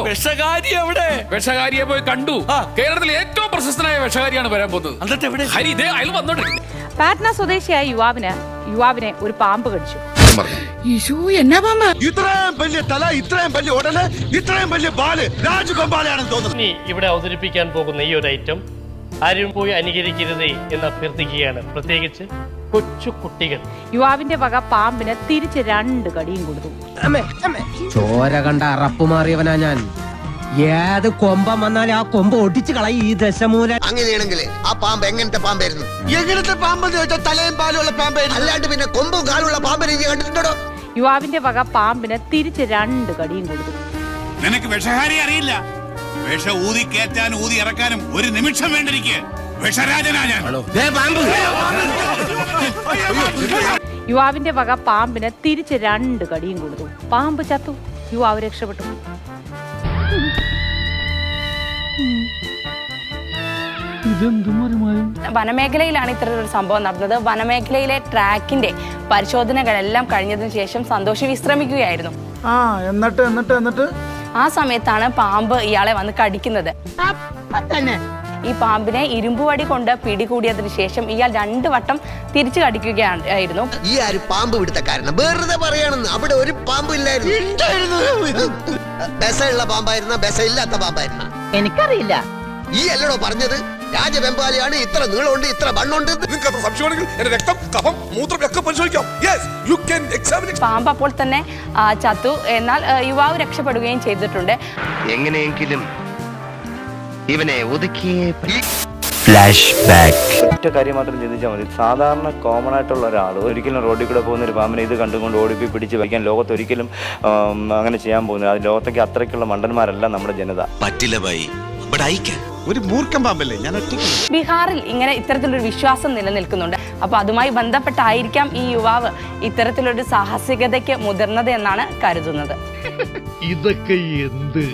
വിഷകാരി എവിടെ? വിഷകാരിയെ പോയി കണ്ടു. കേരളത്തിലെ ഏറ്റവും പ്രശസ്തനായ വിഷകാരിയാണ് വരാൻ പോകുന്നത്. എന്നിട്ട് എവിടെ? ഹരി ഇതേ അയാൾ വന്നോണ്ടിരിക്കുന്നു. പാറ്റ്ന സ്വദേശിയായ യുവാവിനെ ഒരു പാമ്പ് കടിച്ചു. എന്നാ പാമ്പ? ഇത്രയും വലിയ തല, ഇത്രയും വലിയ ഉടല്, ഇത്രയും വലിയ ബാല് രാജഗോപാലയാണെന്ന് തോന്നുന്നു. ഇനി ഇവിടെ അവതരിപ്പിക്കാൻ പോകുന്ന ഈ ഒരു ഐറ്റം ആരും പോയി അനുകരിക്കരുതേ എന്ന് അഭ്യർത്ഥിക്കുകയാണ്, പ്രത്യേകിച്ച് കൊച്ചു കുട്ടികൾ. യുവാവിന്റെ വക പാമ്പിന് തിരിച്ച് 2 കടിയും കൊടുത്തു. ചോര കണ്ട അറപ്പ് മാറിയവനാ ഞാൻ. ഏത് കൊമ്പം വന്നാലും ആ കൊമ്പ് ഒടിച്ചു കളയും ഈ ദശമൂല. അങ്ങനെയാണെങ്കിൽ ആ പാമ്പ് എങ്ങനത്തെ പാമ്പായിരുന്നു? എങ്ങനത്തെ പാമ്പെന്ന് ചോദിച്ചാൽ തലയും പാലുള്ള പാമ്പായിരുന്നു. അല്ലാണ്ട് പിന്നെ കൊമ്പും കാലുള്ള പാമ്പിനെ നീ കണ്ടിട്ടുണ്ടോ? യുവാവിന്റെ വക പാമ്പിന് തിരിച്ച് 2 കടിയും കൊടുത്തു. നിനക്ക് വിഷഹാരി അറിയില്ല. വിഷ ഊതി കയറ്റാനും ഊതി ഇറക്കാനും ഒരു നിമിഷം വേണ്ടിരിക്കെ വിഷരാജനാ ഞാൻ. യുവാവിന്റെ വക പാമ്പിന് തിരിച്ച് 2 കടിയും കൊടുത്തു. പാമ്പ് ചത്തു. യുവാവ് രക്ഷപ്പെട്ടു. വനമേഖലയിലാണ് ഇത്തരത്തിലൊരു സംഭവം നടന്നത്. വനമേഖലയിലെ ട്രാക്കിന്റെ പരിശോധനകളെല്ലാം കഴിഞ്ഞതിന് ശേഷം സന്തോഷ് വിശ്രമിക്കുകയായിരുന്നു. എന്നിട്ട് ആ സമയത്താണ് പാമ്പ് ഇയാളെ വന്ന് കടിക്കുന്നത്. ഈ പാമ്പിനെ ഇരുമ്പുവടി കൊണ്ട് പിടികൂടിയതിനു ശേഷം ഇയാൾ 2 വട്ടം തിരിച്ചു കടിക്കുകയായിരുന്നു. ഈ ആര് പാമ്പ് പിടുത്തക്കാരന് വെറുതെ പറയാണെന്ന്. അവിടെ ഒരു പാമ്പ് ഇല്ലായിരുന്നു. ബെസയുള്ള പാമ്പായിരുന്ന ബെസ ഇല്ലാത്ത പാമ്പായിരുന്ന എനിക്കറിയില്ല. ഈ അല്ലടോ പറഞ്ഞത് രാജവെമ്പാലയാണ്, ഇത്ര നീളമുണ്ട്, ഇത്ര വണ്ണുണ്ട്. പാമ്പ് അപ്പോൾ തന്നെ ചത്തു. എന്നാൽ യുവാവ് രക്ഷപ്പെടുകയും ചെയ്തിട്ടുണ്ട്. എങ്ങനെയെങ്കിലും ഇവനെ ഒതുക്കിയേ. Flash back. ഒറ്റ കാര്യം മാത്രം ചിന്തിച്ചാൽ മതി. സാധാരണ കോമൺ ആയിട്ടുള്ള ഒരാൾ ഒരിക്കലും റോഡിൽ കൂടെ പോകുന്ന ഒരു പാമ്പിനെ ഇത് കണ്ടുകൊണ്ട് ഓടിപ്പോയി പിടിച്ച് വയ്ക്കാൻ ലോകത്തൊരിക്കലും അങ്ങനെ ചെയ്യാൻ പോകുന്നത്. അത് ലോകത്തേക്ക് അത്രയ്ക്കുള്ള മണ്ടന്മാരല്ല നമ്മുടെ ജനത. പറ്റില്ല ഭായി, ഒരു മൂർഖം പാമ്പല്ലേ ഞാൻ ഒറ്റയ്ക്ക്. ബീഹാറിൽ ഇങ്ങനെ ഇത്തരത്തിലൊരു വിശ്വാസം നിലനിൽക്കുന്നുണ്ട്. അപ്പൊ അതുമായി ബന്ധപ്പെട്ടായിരിക്കാം ഈ യുവാവ് ഇത്തരത്തിലൊരു സാഹസികതയ്ക്ക് മുതിർന്നത് എന്നാണ് കരുതുന്നത്. ഇതൊക്കെ എന്ത്